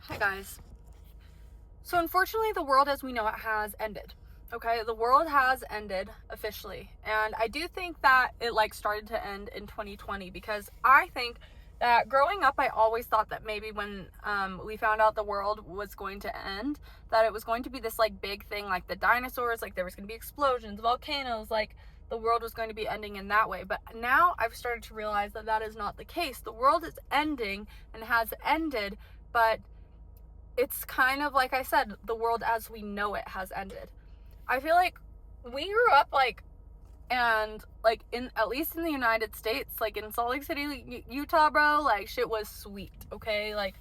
Hi guys. So unfortunately the world as we know it has ended. Okay, the world has ended officially. And I do think that it started to end in 2020 because I think that growing up I always thought that maybe when we found out the world was going to end, that it was going to be this big thing like the dinosaurs, like there was going to be explosions, volcanoes, like the world was going to be ending in that way. But now I've started to realize that that is not the case. The world is ending and has ended, but it's kind of like I said, the world as we know it has ended. I feel like we grew up and in at least in the United States, like in Salt Lake City, Utah, bro, like shit was sweet, okay? Like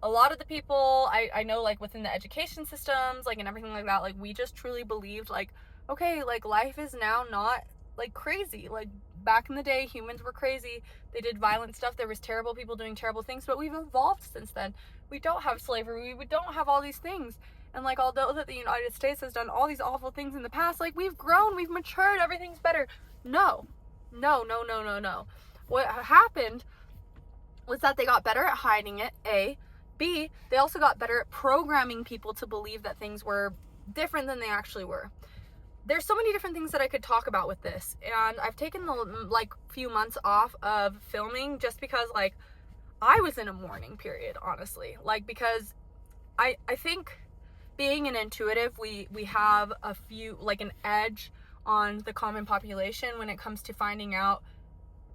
a lot of the people I know like within the education systems, like and everything like that, like we just truly believed like, okay, like life is now not like crazy. Like back in the day, humans were crazy. They did violent stuff. There was terrible people doing terrible things, but we've evolved since then. We don't have slavery. We don't have all these things. And like although that the United States has done all these awful things in the past, like we've grown, we've matured, everything's better. No. No, no, no, no, no. What happened was that they got better at hiding it, A. B, they also got better at programming people to believe that things were different than they actually were. There's so many different things that I could talk about with this, and I've taken the few months off of filming just because I was in a mourning period, honestly. Because I think being an intuitive, we have a few an edge on the common population when it comes to finding out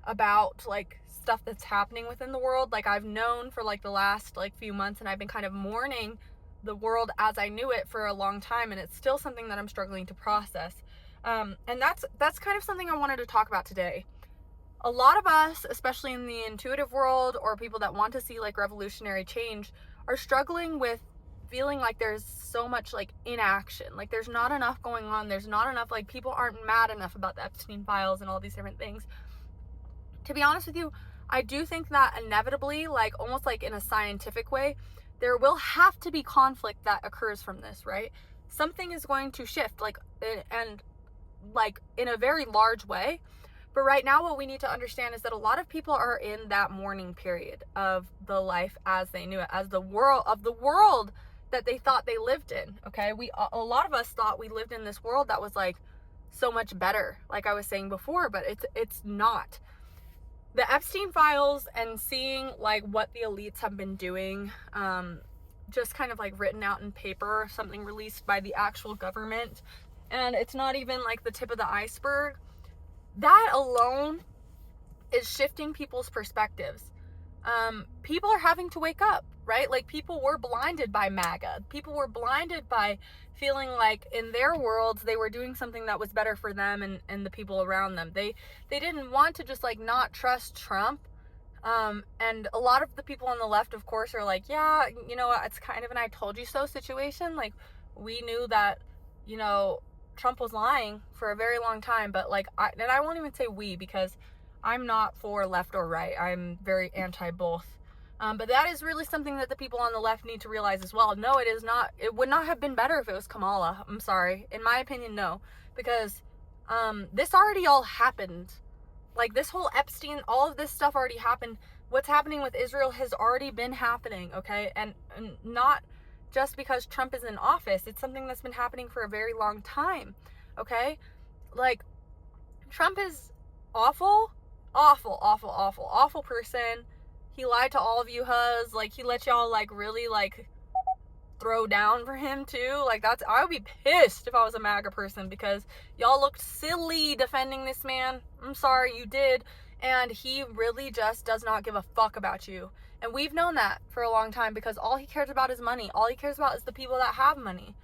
about stuff that's happening within the world. Like I've known for the last few months, and I've been kind of mourning the world as I knew it for a long time, and it's still something that I'm struggling to process. And that's kind of something I wanted to talk about today. A lot of us, especially in the intuitive world or people that want to see revolutionary change, are struggling with feeling like there's so much inaction, like there's not enough going on, there's not enough, people aren't mad enough about the Epstein files and all these different things. To be honest with you, I do think that inevitably, almost in a scientific way, there will have to be conflict that occurs from this, right? Something is going to shift, and in a very large way. But right now, what we need to understand is that a lot of people are in that mourning period of the life as they knew it, as the world that they thought they lived in. Okay, a lot of us thought we lived in this world that was so much better, like I was saying before, but it's not. The Epstein files and seeing what the elites have been doing, just kind of written out in paper, something released by the actual government, and it's not even the tip of the iceberg. That alone is shifting people's perspectives. People are having to wake up, right? People were blinded by MAGA. People were blinded by feeling like in their worlds they were doing something that was better for them and the people around them. They didn't want to just not trust Trump. And a lot of the people on the left, of course, are yeah, you know what, it's kind of an I told you so situation. We knew that, Trump was lying for a very long time, but I won't even say we, because I'm not for left or right. I'm very anti both. But that is really something that the people on the left need to realize as well. No, it is not. It would not have been better if it was Kamala. I'm sorry. In my opinion, no. Because this already all happened. This whole Epstein, all of this stuff already happened. What's happening with Israel has already been happening, okay? And not just because Trump is in office. It's something that's been happening for a very long time, okay? Trump is awful, awful, awful, awful, awful person. He lied to all of you hus. He let y'all really throw down for him too. I would be pissed if I was a MAGA person, because y'all looked silly defending this man. I'm sorry, you did. And he really just does not give a fuck about you. And we've known that for a long time, because all he cares about is money. All he cares about is the people that have money.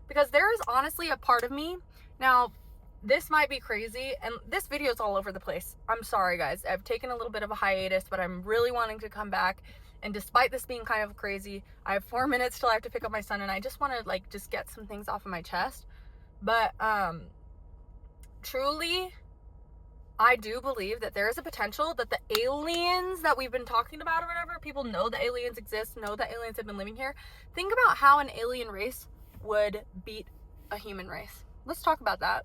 Because there is honestly a part of me, now this might be crazy, and this video is all over the place. I'm sorry guys, I've taken a little bit of a hiatus, but I'm really wanting to come back. And despite this being kind of crazy, I have 4 minutes till I have to pick up my son, and I just want to just get some things off of my chest. But truly, I do believe that there is a potential that the aliens that we've been talking about or whatever, people know that aliens exist, know that aliens have been living here. Think about how an alien race would beat a human race. Let's talk about that.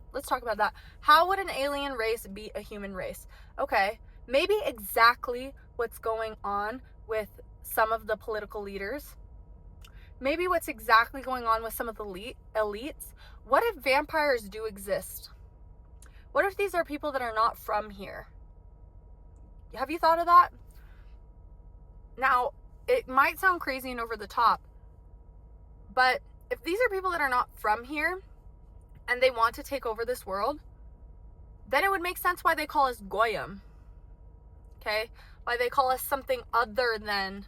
How would an alien race beat a human race? Okay, maybe exactly what's going on with some of the political leaders maybe what's exactly going on with some of the elites. What if vampires do exist? What if these are people that are not from here? Have you thought of that? Now, it might sound crazy and over the top, but if these are people that are not from here and they want to take over this world, then it would make sense why they call us Goyim. Okay? Why they call us something other than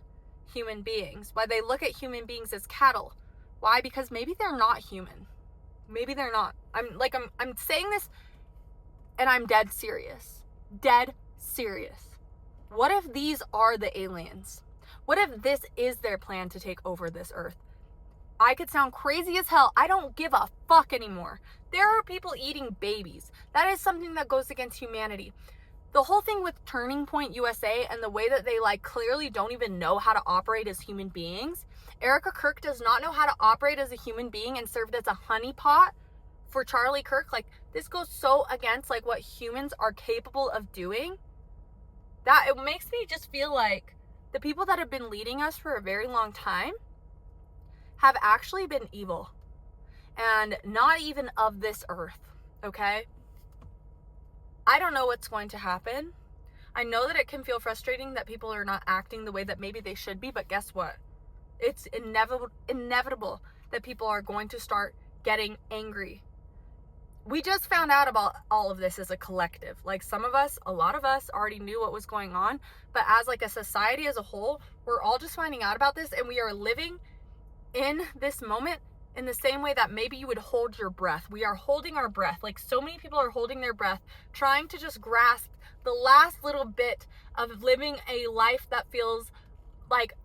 human beings. Why they look at human beings as cattle. Why? Because maybe they're not human. Maybe they're not. I'm saying this and I'm dead serious. Dead serious. What if these are the aliens? What if this is their plan to take over this earth? I could sound crazy as hell. I don't give a fuck anymore. There are people eating babies. That is something that goes against humanity. The whole thing with Turning Point USA and the way that they clearly don't even know how to operate as human beings. Erica Kirk does not know how to operate as a human being and served as a honeypot for Charlie Kirk. This goes so against what humans are capable of doing, that it makes me just feel like the people that have been leading us for a very long time have actually been evil and not even of this earth. Okay? I don't know what's going to happen. I know that it can feel frustrating that people are not acting the way that maybe they should be, but guess what? It's inevitable that people are going to start getting angry. We just found out about all of this as a collective. Some of us, a lot of us already knew what was going on, but as a society as a whole, we're all just finding out about this, and we are living in this moment in the same way that maybe you would hold your breath. We are holding our breath. So many people are holding their breath, trying to just grasp the last little bit of living a life that feels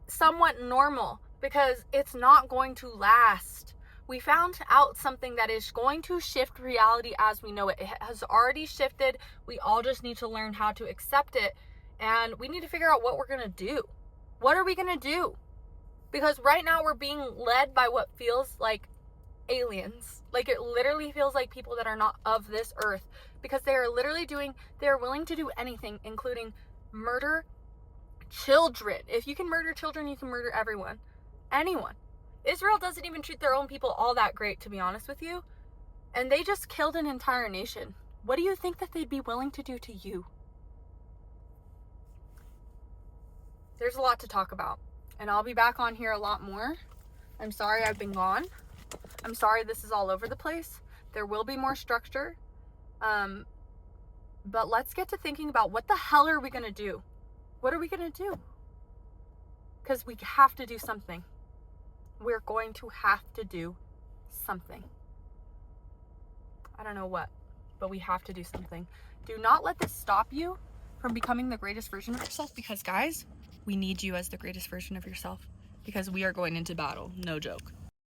somewhat normal, because it's not going to last. We found out something that is going to shift reality as we know it. It has already shifted. We all just need to learn how to accept it, and we need to figure out what we're going to do. What are we going to do? Because right now we're being led by what feels like aliens. It literally feels like people that are not of this earth, because they are willing to do anything, including murder children. If you can murder children, you can murder everyone. Anyone. Israel doesn't even treat their own people all that great, to be honest with you. And they just killed an entire nation. What do you think that they'd be willing to do to you? There's a lot to talk about. And I'll be back on here a lot more. I'm sorry I've been gone. I'm sorry this is all over the place. There will be more structure. But let's get to thinking about what the hell are we going to do? What are we going to do? Because we have to do something. We're going to have to do something. I don't know what, but we have to do something. Do not let this stop you from becoming the greatest version of yourself, because guys, we need you as the greatest version of yourself, because we are going into battle. No joke.